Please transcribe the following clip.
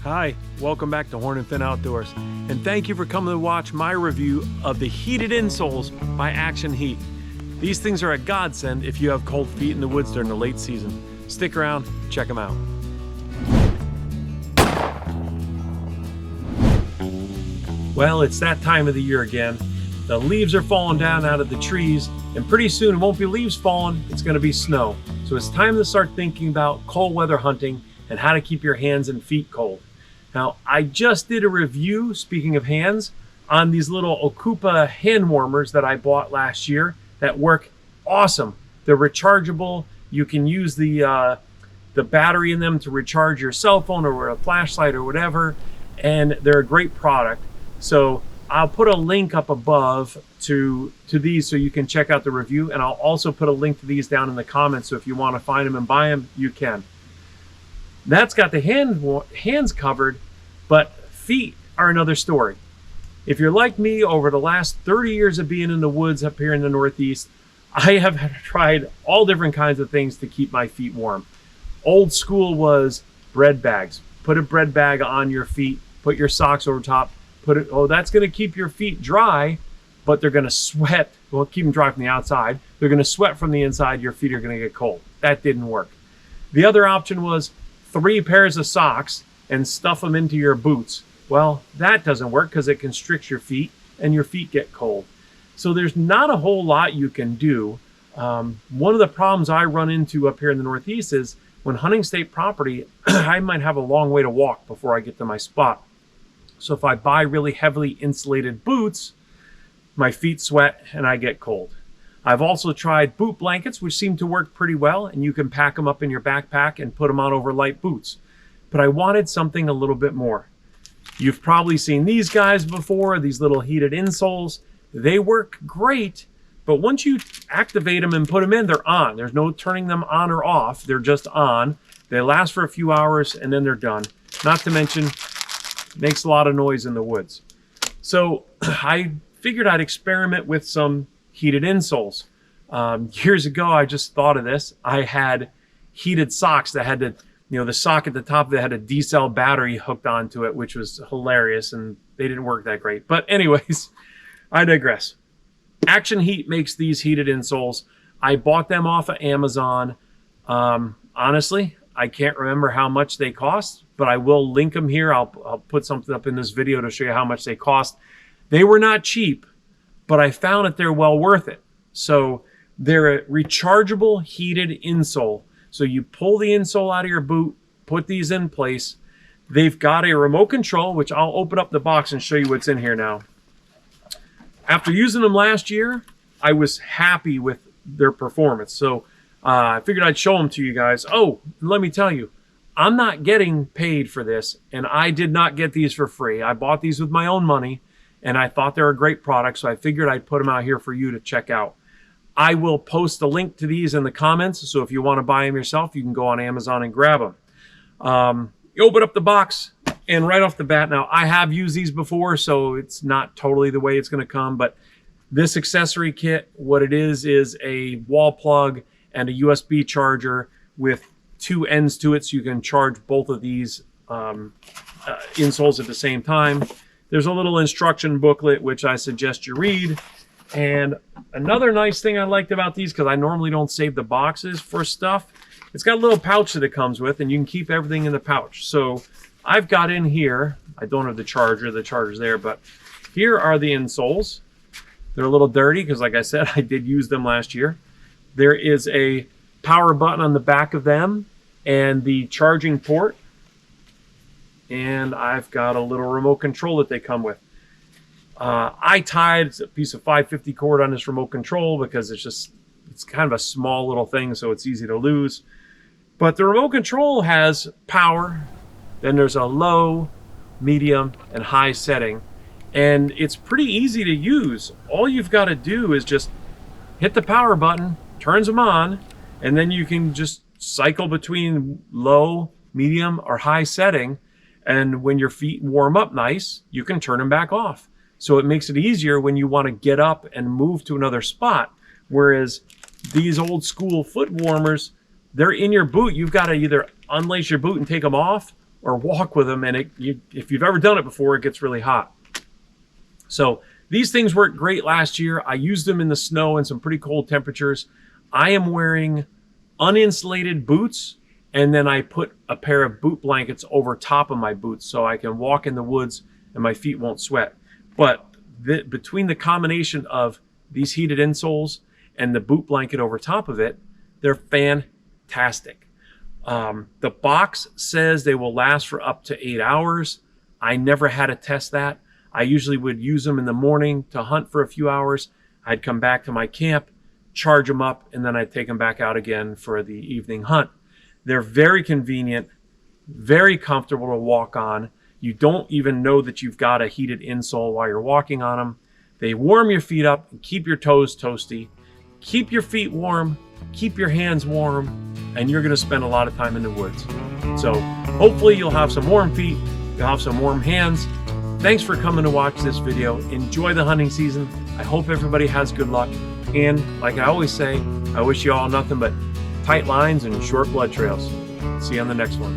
Hi, welcome back to Horn and Fin Outdoors, and thank you for coming to watch my review of the heated insoles by Action Heat. These things are a godsend if you have cold feet in the woods during the late season. Stick around, check them out. Well, it's that time of the year again. The leaves are falling down out of the trees, and pretty soon it won't be leaves falling, it's going to be snow. So it's time to start thinking about cold weather hunting and how to keep your hands and feet cold. Now, I just did a review, speaking of hands, on these little Okupa hand warmers that I bought last year that work awesome. They're rechargeable. You can use the battery in them to recharge your cell phone or a flashlight or whatever, and they're a great product. So I'll put a link up above to these so you can check out the review, and I'll also put a link to these down in the comments, so if you want to find them and buy them, you can. That's got the hands covered, but feet are another story. If you're like me, over the last 30 years of being in the woods up here in the Northeast, I have tried all different kinds of things to keep my feet warm. Old school was bread bags. Put a bread bag on your feet, put your socks over top, that's gonna keep your feet dry, but they're gonna sweat. Well, keep them dry from the outside. They're gonna sweat from the inside, your feet are gonna get cold. That didn't work. The other option was 3 pairs of socks and stuff them into your boots. Well, that doesn't work because it constricts your feet and your feet get cold. So there's not a whole lot you can do. One of the problems I run into up here in the Northeast is when hunting state property, I might have a long way to walk before I get to my spot. So if I buy really heavily insulated boots, my feet sweat and I get cold. I've also tried boot blankets, which seem to work pretty well, and you can pack them up in your backpack and put them on over light boots. But I wanted something a little bit more. You've probably seen these guys before, these little heated insoles. They work great, but once you activate them and put them in, they're on. There's no turning them on or off. They're just on. They last for a few hours and then they're done. Not to mention, makes a lot of noise in the woods. So I figured I'd experiment with some heated insoles. Years ago, I just thought of this. I had heated socks that had the sock at the top of it had a D-cell battery hooked onto it, which was hilarious, and they didn't work that great. But anyways, I digress. Action Heat makes these heated insoles. I bought them off of Amazon. Honestly, I can't remember how much they cost, but I will link them here. I'll put something up in this video to show you how much they cost. They were not cheap, but I found that they're well worth it. So they're a rechargeable heated insole. So you pull the insole out of your boot, put these in place. They've got a remote control, which I'll open up the box and show you what's in here now. After using them last year, I was happy with their performance. So I figured I'd show them to you guys. Oh, let me tell you, I'm not getting paid for this, and I did not get these for free. I bought these with my own money, and I thought they were a great product, so I figured I'd put them out here for you to check out. I will post a link to these in the comments, so if you want to buy them yourself, you can go on Amazon and grab them. You open up the box, and right off the bat, now I have used these before, so it's not totally the way it's going to come, but this accessory kit, what it is a wall plug and a USB charger with 2 ends to it, so you can charge both of these insoles at the same time. There's a little instruction booklet, which I suggest you read. And another nice thing I liked about these, because I normally don't save the boxes for stuff, it's got a little pouch that it comes with, and you can keep everything in the pouch. So I've got in here, I don't have the charger's there, but here are the insoles. They're a little dirty because, like I said, I did use them last year. There is a power button on the back of them and the charging port. And I've got a little remote control that they come with. I tied a piece of 550 cord on this remote control because it's kind of a small little thing, so it's easy to lose. But the remote control has power, then there's a low, medium, and high setting. And it's pretty easy to use. All you've got to do is just hit the power button, turns them on, and then you can just cycle between low, medium, or high setting. And when your feet warm up nice, you can turn them back off. So it makes it easier when you want to get up and move to another spot. Whereas these old school foot warmers, they're in your boot. You've got to either unlace your boot and take them off, or walk with them, and if you've ever done it before, it gets really hot. So these things worked great last year. I used them in the snow and some pretty cold temperatures. I am wearing uninsulated boots, and then I put a pair of boot blankets over top of my boots so I can walk in the woods and my feet won't sweat. But between the combination of these heated insoles and the boot blanket over top of it, they're fantastic. The box says they will last for up to 8 hours. I never had to test that. I usually would use them in the morning to hunt for a few hours. I'd come back to my camp, charge them up, and then I'd take them back out again for the evening hunt. They're very convenient, very comfortable to walk on. You don't even know that you've got a heated insole while you're walking on them. They warm your feet up and keep your toes toasty. Keep your feet warm, keep your hands warm, and you're gonna spend a lot of time in the woods. So hopefully you'll have some warm feet, you'll have some warm hands. Thanks for coming to watch this video. Enjoy the hunting season. I hope everybody has good luck. And like I always say, I wish you all nothing but tight lines and short blood trails. See you on the next one.